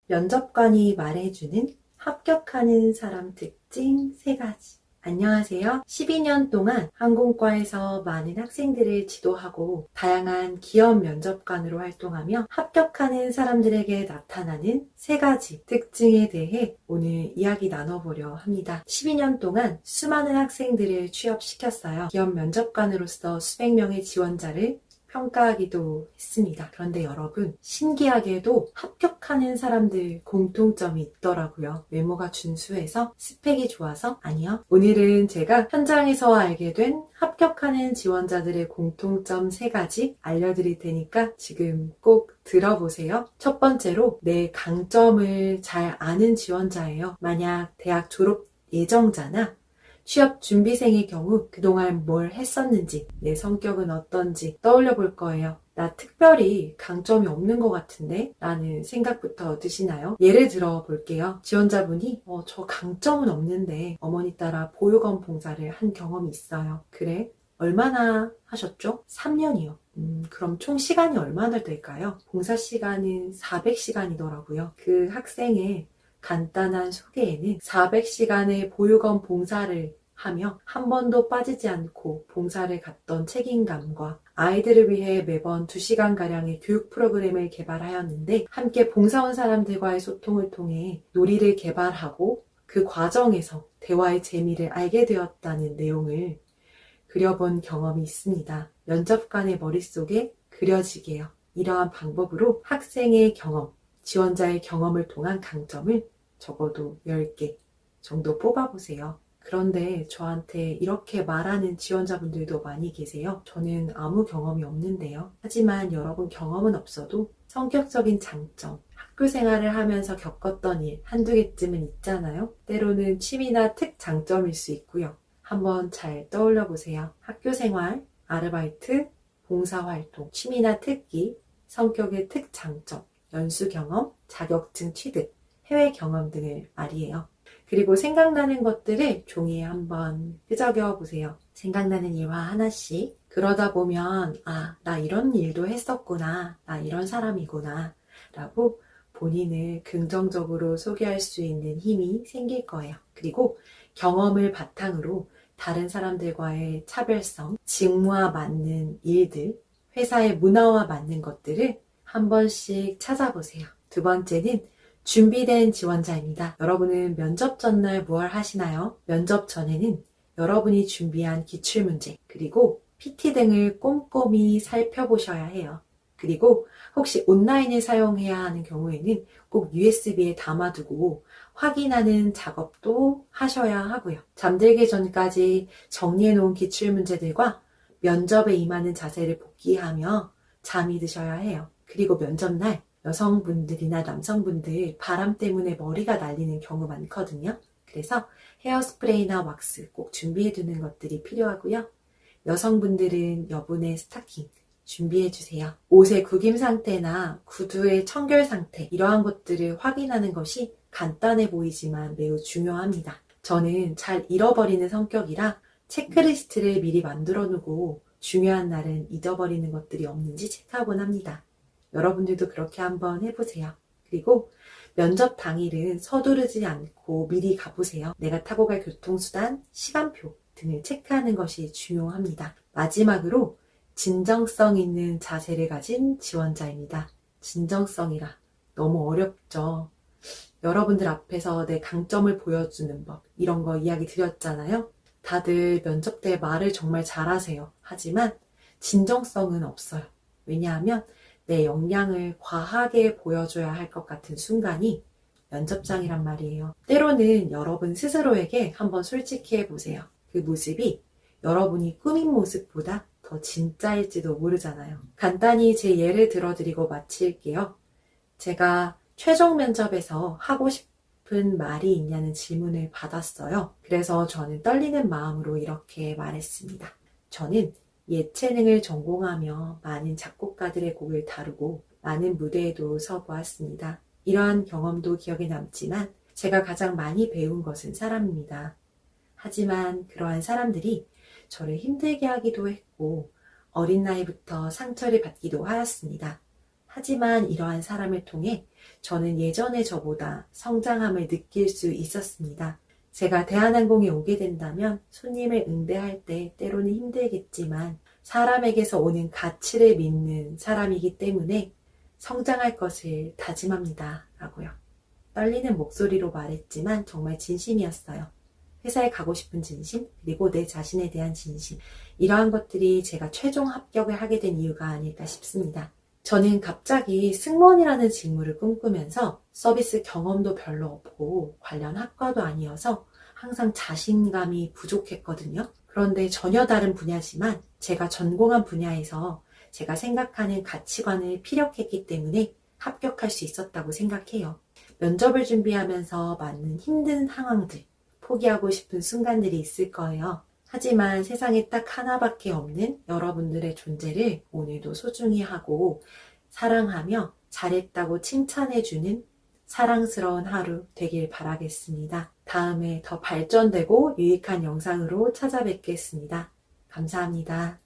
면접관이 말해주는 합격하는 사람 특징 3가지. 안녕하세요. 12년 동안 항공과에서 많은 학생들을 지도하고 다양한 기업 면접관으로 활동하며 합격하는 사람들에게 나타나는 3가지 특징에 대해 오늘 이야기 나눠보려 합니다. 12년 동안 수많은 학생들을 취업시켰어요. 기업 면접관으로서 수백 명의 지원자를 평가하기도 했습니다. 그런데 여러분, 신기하게도 합격하는 사람들 공통점이 있더라고요. 외모가 준수해서 스펙이 좋아서? 아니요. 오늘은 제가 현장에서 알게 된 합격하는 지원자들의 공통점 3가지 알려드릴 테니까 지금 꼭 들어보세요. 첫 번째로 내 강점을 잘 아는 지원자예요. 만약 대학 졸업 예정자나 취업 준비생의 경우 그동안 뭘 했었는지, 내 성격은 어떤지 떠올려 볼 거예요. 나 특별히 강점이 없는 것 같은데? 라는 생각부터 드시나요? 예를 들어 볼게요. 지원자분이 저 강점은 없는데 어머니 따라 보육원 봉사를 한 경험이 있어요. 그래? 얼마나 하셨죠? 3년이요. 그럼 총 시간이 얼마나 될까요? 봉사 시간은 400시간이더라고요. 그 학생의 간단한 소개에는 400시간의 보육원 봉사를 하며 한 번도 빠지지 않고 봉사를 갔던 책임감과 아이들을 위해 매번 2시간가량의 교육 프로그램을 개발하였는데 함께 봉사원 사람들과의 소통을 통해 놀이를 개발하고 그 과정에서 대화의 재미를 알게 되었다는 내용을 그려본 경험이 있습니다. 면접관의 머릿속에 그려지게요. 이러한 방법으로 학생의 경험, 지원자의 경험을 통한 강점을 적어도 10개 정도 뽑아보세요. 그런데 저한테 이렇게 말하는 지원자분들도 많이 계세요. 저는 아무 경험이 없는데요. 하지만 여러분 경험은 없어도 성격적인 장점, 학교 생활을 하면서 겪었던 일 한두 개쯤은 있잖아요. 때로는 취미나 특장점일 수 있고요. 한번 잘 떠올려 보세요. 학교 생활, 아르바이트, 봉사활동, 취미나 특기, 성격의 특장점, 연수 경험, 자격증 취득, 해외 경험 등을 말이에요. 그리고 생각나는 것들을 종이에 한번 끄적여 보세요. 생각나는 일화 하나씩. 그러다 보면 나 이런 일도 했었구나. 나 이런 사람이구나. 라고 본인을 긍정적으로 소개할 수 있는 힘이 생길 거예요. 그리고 경험을 바탕으로 다른 사람들과의 차별성, 직무와 맞는 일들, 회사의 문화와 맞는 것들을 한 번씩 찾아보세요. 두 번째는 준비된 지원자입니다. 여러분은 면접 전날 무얼 하시나요? 면접 전에는 여러분이 준비한 기출문제, 그리고 PT 등을 꼼꼼히 살펴보셔야 해요. 그리고 혹시 온라인을 사용해야 하는 경우에는 꼭 USB에 담아두고 확인하는 작업도 하셔야 하고요. 잠들기 전까지 정리해놓은 기출문제들과 면접에 임하는 자세를 복기하며 잠이 드셔야 해요. 그리고 면접날 여성분들이나 남성분들 바람 때문에 머리가 날리는 경우 많거든요. 그래서 헤어스프레이나 왁스 꼭 준비해두는 것들이 필요하고요. 여성분들은 여분의 스타킹 준비해주세요. 옷의 구김 상태나 구두의 청결 상태, 이러한 것들을 확인하는 것이 간단해 보이지만 매우 중요합니다. 저는 잘 잃어버리는 성격이라 체크리스트를 미리 만들어 두고 중요한 날은 잊어버리는 것들이 없는지 체크하곤 합니다. 여러분들도 그렇게 한번 해보세요. 그리고 면접 당일은 서두르지 않고 미리 가보세요. 내가 타고 갈 교통수단, 시간표 등을 체크하는 것이 중요합니다. 마지막으로 진정성 있는 자세를 가진 지원자입니다. 진정성이라 너무 어렵죠. 여러분들 앞에서 내 강점을 보여주는 법, 이런 거 이야기 드렸잖아요. 다들 면접 때 말을 정말 잘하세요. 하지만 진정성은 없어요. 왜냐하면 내 역량을 과하게 보여줘야 할 것 같은 순간이 면접장이란 말이에요. 때로는 여러분 스스로에게 한번 솔직히 해보세요. 그 모습이 여러분이 꾸민 모습보다 더 진짜일지도 모르잖아요. 간단히 제 예를 들어드리고 마칠게요. 제가 최종 면접에서 하고 싶은 말이 있냐는 질문을 받았어요. 그래서 저는 떨리는 마음으로 이렇게 말했습니다. 저는 예체능을 전공하며 많은 작곡가들의 곡을 다루고 많은 무대에도 서보았습니다. 이러한 경험도 기억에 남지만 제가 가장 많이 배운 것은 사람입니다. 하지만 그러한 사람들이 저를 힘들게 하기도 했고 어린 나이부터 상처를 받기도 하였습니다. 하지만 이러한 사람을 통해 저는 예전의 저보다 성장함을 느낄 수 있었습니다. 제가 대한항공에 오게 된다면 손님을 응대할 때 때로는 힘들겠지만 사람에게서 오는 가치를 믿는 사람이기 때문에 성장할 것을 다짐합니다. 라고요. 떨리는 목소리로 말했지만 정말 진심이었어요. 회사에 가고 싶은 진심, 그리고 내 자신에 대한 진심. 이러한 것들이 제가 최종 합격을 하게 된 이유가 아닐까 싶습니다. 저는 갑자기 승무원이라는 직무를 꿈꾸면서 서비스 경험도 별로 없고 관련 학과도 아니어서 항상 자신감이 부족했거든요. 그런데 전혀 다른 분야지만 제가 전공한 분야에서 제가 생각하는 가치관을 피력했기 때문에 합격할 수 있었다고 생각해요. 면접을 준비하면서 많은 힘든 상황들, 포기하고 싶은 순간들이 있을 거예요. 하지만 세상에 딱 하나밖에 없는 여러분들의 존재를 오늘도 소중히 하고 사랑하며 잘했다고 칭찬해주는 사랑스러운 하루 되길 바라겠습니다. 다음에 더 발전되고 유익한 영상으로 찾아뵙겠습니다. 감사합니다.